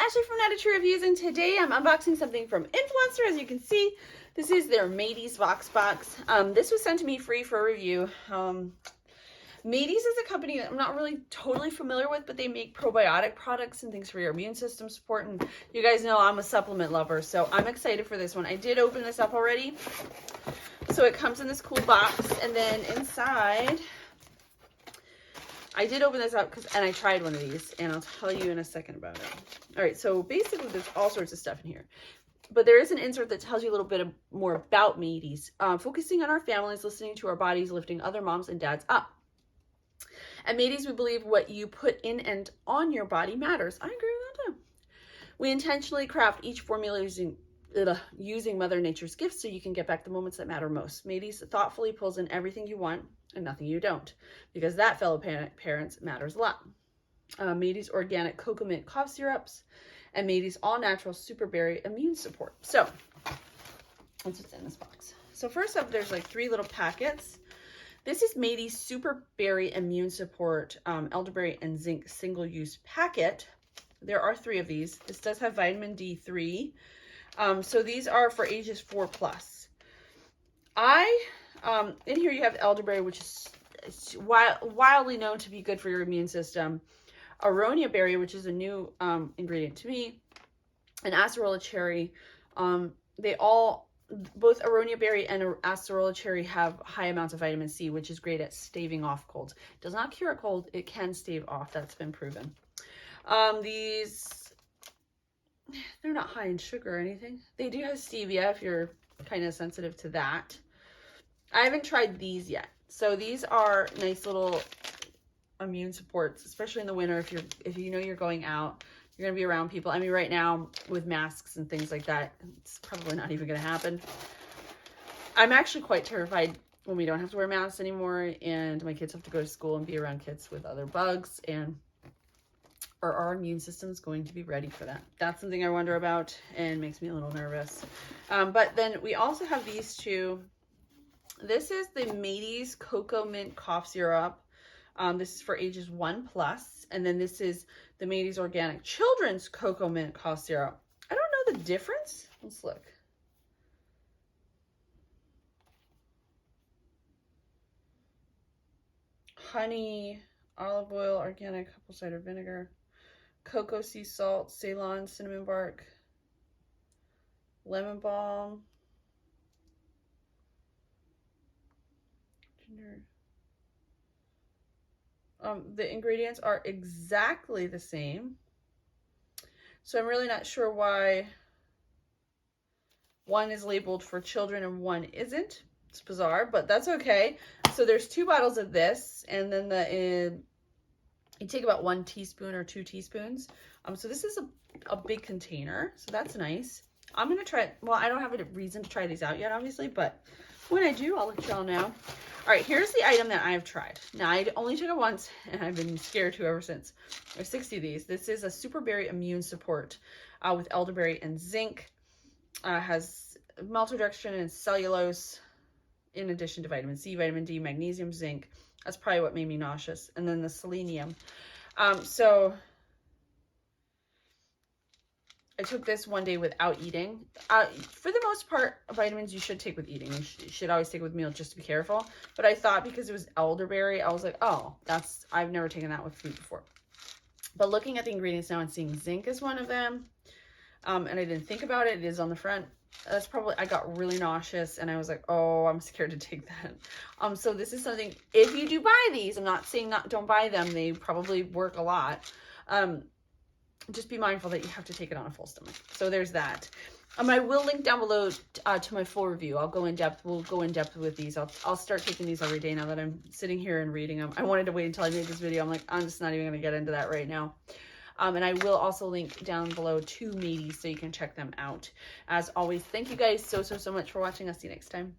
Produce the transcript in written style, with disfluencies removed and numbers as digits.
Ashley from Maty Reviews, and today I'm unboxing something from Influenster. As you can see, this is their Maty's VoxBox. This was sent to me free for review. Maty's is a company that I'm not really totally familiar with, but they make probiotic products and things for your immune system support. And you guys know I'm a supplement lover, so I'm excited for this one. I did open this up already. So it comes in this cool box, and then inside, I did open this up and I tried one of these, and I'll tell you in a second about it. All right, so basically there's all sorts of stuff in here. But there is an insert that tells you a little bit more about Maty's, focusing on our families, listening to our bodies, lifting other moms and dads up. At Maty's, we believe what you put in and on your body matters. I agree with that too. We intentionally craft each formula using Mother Nature's gifts so you can get back the moments that matter most. Maty's thoughtfully pulls in everything you want and nothing you don't, because that, fellow parents, matters a lot. Maty's organic cocoa mint cough syrups and Maty's all-natural super berry immune support. So that's what's in this box. So first up, there's like 3 little packets. This is Maty's super berry immune support elderberry and zinc single-use packet. There are 3 of these. This does have vitamin D3. So these are for ages 4+. In here you have elderberry, which is wildly known to be good for your immune system. Aronia berry, which is a new ingredient to me, and acerola cherry. Both aronia berry and acerola cherry have high amounts of vitamin C, which is great at staving off colds. It does not cure a cold. It can stave off. That's been proven. They're not high in sugar or anything. They do have stevia if you're kind of sensitive to that. I haven't tried these yet. So these are nice little immune supports, especially in the winter if you know you're going out, you're going to be around people. I mean, right now with masks and things like that, it's probably not even going to happen. I'm actually quite terrified when we don't have to wear masks anymore and my kids have to go to school and be around kids with other bugs, and our immune system is going to be ready for that. That's something I wonder about and makes me a little nervous. But then we also have these 2. This is the Maty's Cocoa Mint Cough Syrup. This is for ages 1+. And then this is the Maty's Organic Children's Cocoa Mint Cough Syrup. I don't know the difference. Let's look. Honey, olive oil, organic apple cider vinegar, cocoa sea salt, Ceylon cinnamon bark, lemon balm, ginger. The ingredients are exactly the same. So I'm really not sure why one is labeled for children and one isn't. It's bizarre, but that's okay. So there's 2 bottles of this, and then you take about 1 teaspoon or 2 teaspoons. So this is a big container, so that's nice. I'm gonna try it. Well, I don't have a reason to try these out yet, obviously, but when I do, I'll let y'all know. All right, here's the item that I've tried. Now, I only took it once, and I've been scared to ever since. There's 60 of these. This is a super berry immune support with elderberry and zinc. Has maltodextrin and cellulose, in addition to vitamin C, vitamin D, magnesium, zinc. That's probably what made me nauseous. And then the selenium. So I took this one day without eating. For the most part, vitamins you should take with eating. You should always take with meals, just to be careful. But I thought because it was elderberry, I was like, oh, I've never taken that with food before. But looking at the ingredients now and seeing zinc is one of them, and I didn't think about it. It is on the front. That's probably, I got really nauseous and I was like, oh, I'm scared to take that. So this is something, if you do buy these, I'm not saying don't buy them. They probably work a lot. Just be mindful that you have to take it on a full stomach. So there's that. I will link down below to my full review. I'll go in depth. We'll go in depth with these. I'll start taking these every day now that I'm sitting here and reading them. I wanted to wait until I made this video. I'm like, I'm just not even going to get into that right now. And I will also link down below to Maty so you can check them out. As always, thank you guys so much for watching. I'll see you next time.